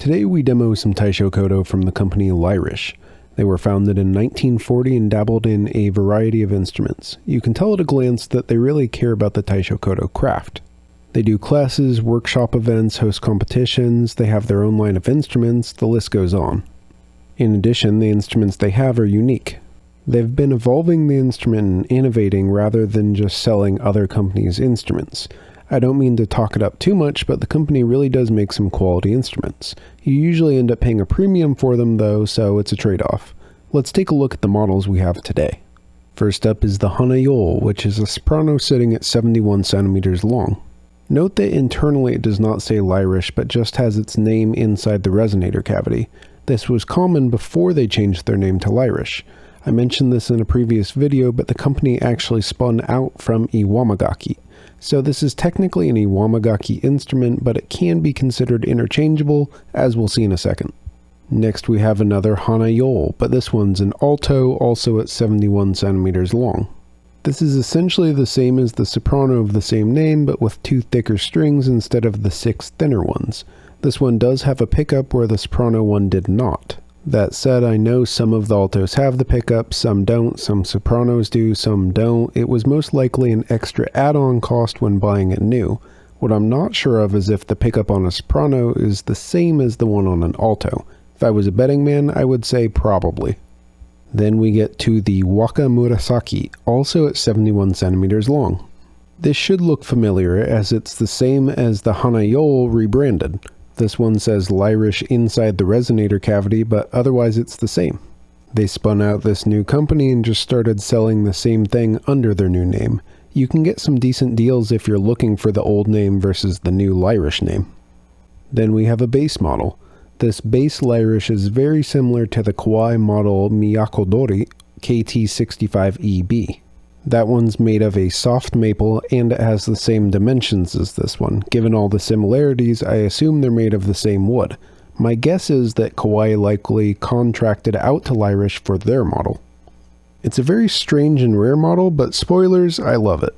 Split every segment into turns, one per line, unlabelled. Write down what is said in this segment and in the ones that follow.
Today we demo some Taishokoto from the company Lyrish. They were founded in 1940 and dabbled in a variety of instruments. You can tell at a glance that they really care about the Taishokoto craft. They do classes, workshop events, host competitions, they have their own line of instruments, the list goes on. In addition, the instruments they have are unique. They've been evolving the instrument and innovating rather than just selling other companies' instruments. I don't mean to talk it up too much, but the company really does make some quality instruments. You usually end up paying a premium for them though, so it's a trade-off. Let's take a look at the models we have today. First up is the Hanayou, which is a soprano sitting at 71 centimeters long. Note that internally it does not say Lyrish, but just has its name inside the resonator cavity. This was common before they changed their name to Lyrish. I mentioned this in a previous video, but the company actually spun out from Iwamagaki. So this is technically an Iwamagaki instrument, but it can be considered interchangeable, as we'll see in a second. Next we have another Hanayou, but this one's an alto, also at 71 centimeters long. This is essentially the same as the soprano of the same name, but with 2 thicker strings instead of the 6 thinner ones. This one does have a pickup where the soprano one did not. That said, I know some of the altos have the pickup, some don't, some sopranos do, some don't. It was most likely an extra add-on cost when buying it new. What I'm not sure of is if the pickup on a soprano is the same as the one on an alto. If I was a betting man, I would say probably. Then we get to the Wakamurasaki, also at 71 centimeters long. This should look familiar as it's the same as the Hanayou rebranded. This one says Lyrish inside the resonator cavity, but otherwise it's the same. They spun out this new company and just started selling the same thing under their new name. You can get some decent deals if you're looking for the old name versus the new Lyrish name. Then we have a bass model. This bass Lyrish is very similar to the Kawai model Miyakodori KT65EB. That one's made of a soft maple and it has the same dimensions as this one. Given all the similarities, I assume they're made of the same wood. My guess is that Kawai likely contracted out to Lyrish for their model. It's a very strange and rare model, but spoilers, I love it.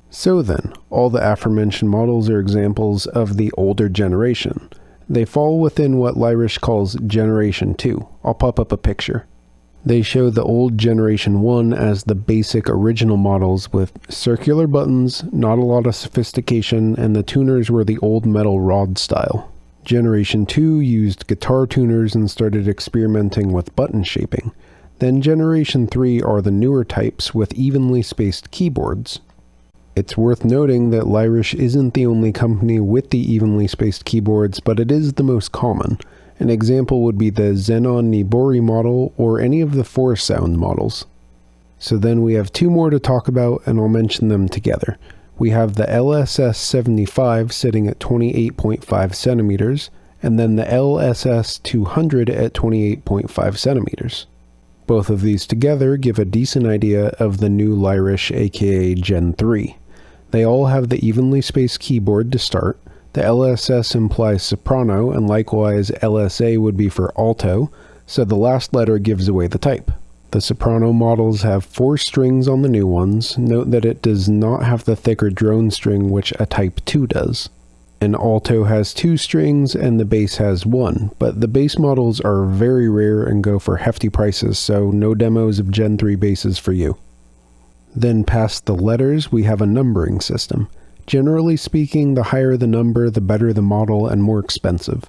So then, all the aforementioned models are examples of the older generation. They fall within what Lyrish calls Generation 2. I'll pop up a picture. They show the old Generation 1 as the basic original models with circular buttons, not a lot of sophistication, and the tuners were the old metal rod style. Generation 2 used guitar tuners and started experimenting with button shaping. Then Generation 3 are the newer types with evenly spaced keyboards. It's worth noting that Lyrish isn't the only company with the evenly spaced keyboards, but it is the most common. An example would be the Xenon Nibori model or any of the Forest Sound models. So then we have 2 more to talk about and I'll mention them together. We have the LSS75 sitting at 28.5 centimeters and then the LSS200 at 28.5 centimeters. Both of these together give a decent idea of the new Lyrish aka Gen 3. They all have the evenly spaced keyboard to start. The LSS implies soprano, and likewise LSA would be for alto, so the last letter gives away the type. The soprano models have 4 strings on the new ones. Note that it does not have the thicker drone string which a Type 2 does. An alto has 2 strings and the bass has 1, but the bass models are very rare and go for hefty prices, so no demos of Gen 3 basses for you. Then past the letters, we have a numbering system. Generally speaking, the higher the number, the better the model and more expensive.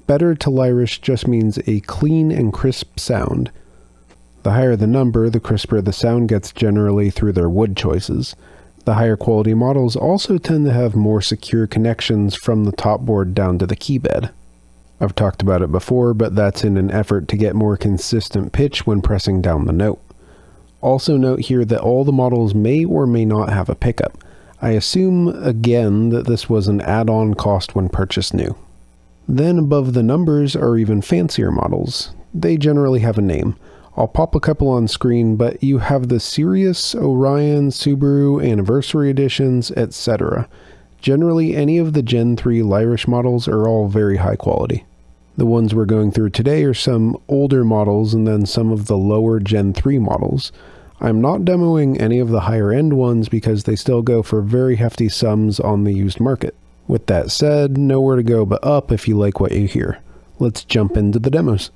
Better to Lyrish just means a clean and crisp sound. The higher the number, the crisper the sound gets generally through their wood choices. The higher quality models also tend to have more secure connections from the top board down to the keybed. I've talked about it before, but that's in an effort to get more consistent pitch when pressing down the note. Also note here that all the models may or may not have a pickup. I assume, again, that this was an add-on cost when purchased new. Then above the numbers are even fancier models. They generally have a name. I'll pop a couple on screen, but you have the Sirius, Orion, Subaru, Anniversary Editions, etc. Generally, any of the Gen 3 Lyrish models are all very high quality. The ones we're going through today are some older models and then some of the lower Gen 3 models. I'm not demoing any of the higher end ones because they still go for very hefty sums on the used market. With that said, nowhere to go but up if you like what you hear. Let's jump into the demos.